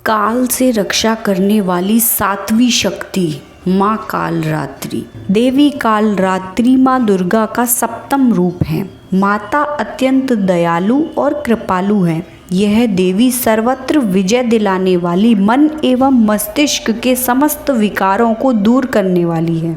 काल से रक्षा करने वाली सातवीं शक्ति माँ कालरात्रि। देवी कालरात्रि माँ दुर्गा का सप्तम रूप है। माता अत्यंत दयालु और कृपालु है। यह देवी सर्वत्र विजय दिलाने वाली, मन एवं मस्तिष्क के समस्त विकारों को दूर करने वाली है।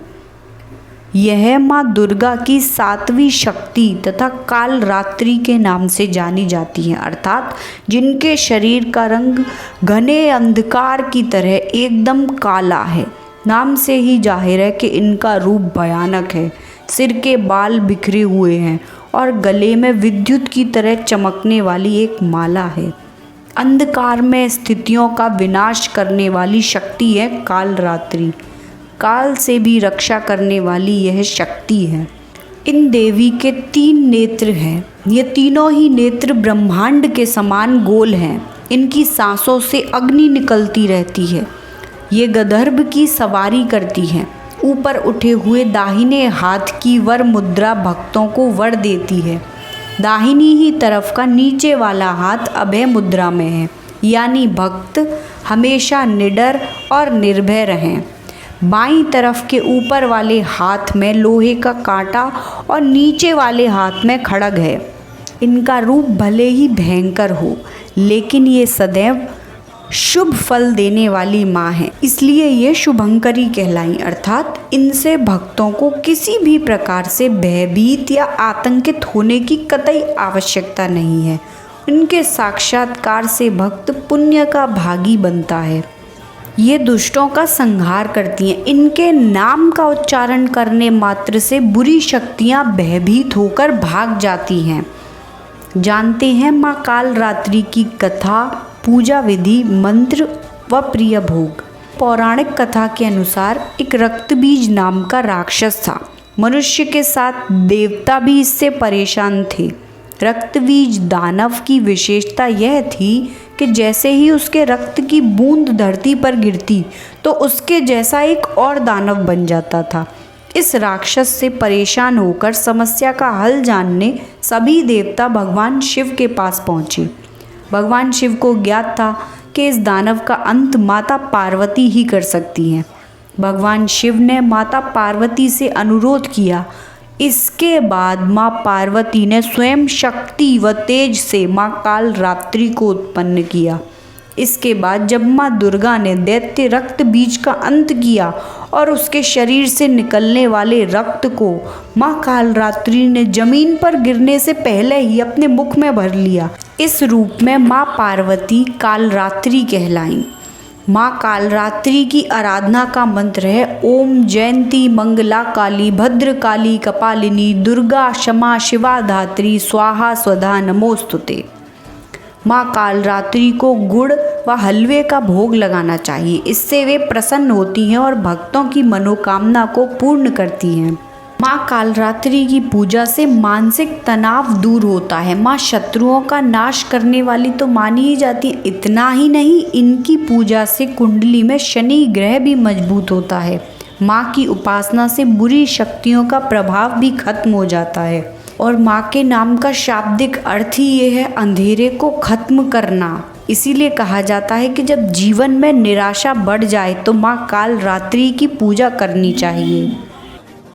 यह माँ दुर्गा की सातवीं शक्ति तथा कालरात्रि के नाम से जानी जाती है, अर्थात जिनके शरीर का रंग घने अंधकार की तरह एकदम काला है। नाम से ही जाहिर है कि इनका रूप भयानक है। सिर के बाल बिखरे हुए हैं और गले में विद्युत की तरह चमकने वाली एक माला है। अंधकार में स्थितियों का विनाश करने वाली शक्ति है कालरात्रि। काल से भी रक्षा करने वाली यह शक्ति है। इन देवी के 3 नेत्र हैं। ये तीनों ही नेत्र ब्रह्मांड के समान गोल हैं। इनकी सांसों से अग्नि निकलती रहती है। ये गंधर्व की सवारी करती हैं। ऊपर उठे हुए दाहिने हाथ की वर मुद्रा भक्तों को वर देती है। दाहिनी ही तरफ का नीचे वाला हाथ अभय मुद्रा में है, यानी भक्त हमेशा निडर और निर्भय रहें। बाईं तरफ के ऊपर वाले हाथ में लोहे का कांटा और नीचे वाले हाथ में खड्ग है। इनका रूप भले ही भयंकर हो, लेकिन ये सदैव शुभ फल देने वाली माँ है, इसलिए ये शुभंकरी कहलाई, अर्थात इनसे भक्तों को किसी भी प्रकार से भयभीत या आतंकित होने की कतई आवश्यकता नहीं है। इनके साक्षात्कार से भक्त पुण्य का भागी बनता है। ये दुष्टों का संहार करती हैं। इनके नाम का उच्चारण करने मात्र से बुरी शक्तियाँ भयभीत होकर भाग जाती हैं। जानते हैं माँ कालरात्रि की कथा, पूजा विधि, मंत्र व प्रिय भोग। पौराणिक कथा के अनुसार एक रक्तबीज नाम का राक्षस था। मनुष्य के साथ देवता भी इससे परेशान थे। रक्तबीज दानव की विशेषता यह थी कि जैसे ही उसके रक्त की बूंद धरती पर गिरती तो उसके जैसा एक और दानव बन जाता था। इस राक्षस से परेशान होकर समस्या का हल जानने सभी देवता भगवान शिव के पास पहुँचे। भगवान शिव को ज्ञात था कि इस दानव का अंत माता पार्वती ही कर सकती हैं। भगवान शिव ने माता पार्वती से अनुरोध किया। इसके बाद माँ पार्वती ने स्वयं शक्ति व तेज से माँ कालरात्रि को उत्पन्न किया। इसके बाद जब माँ दुर्गा ने दैत्य रक्त बीज का अंत किया और उसके शरीर से निकलने वाले रक्त को माँ कालरात्रि ने जमीन पर गिरने से पहले ही अपने मुख में भर लिया। इस रूप में माँ पार्वती कालरात्रि कहलाईं। माँ कालरात्रि की आराधना का मंत्र है ओम जयंती मंगला काली भद्र काली कपालिनी दुर्गा क्षमा शिवा धात्री स्वाहा स्वधा नमोस्तुते। माँ कालरात्रि को गुड़ व हलवे का भोग लगाना चाहिए। इससे वे प्रसन्न होती हैं और भक्तों की मनोकामना को पूर्ण करती हैं। माँ कालरात्रि की पूजा से मानसिक तनाव दूर होता है। माँ शत्रुओं का नाश करने वाली तो मानी ही जाती है। इतना ही नहीं, इनकी पूजा से कुंडली में शनि ग्रह भी मजबूत होता है। माँ की उपासना से बुरी शक्तियों का प्रभाव भी खत्म हो जाता है। और माँ के नाम का शाब्दिक अर्थ ही ये है अंधेरे को खत्म करना। इसीलिए कहा जाता है कि जब जीवन में निराशा बढ़ जाए तो माँ कालरात्रि की पूजा करनी चाहिए।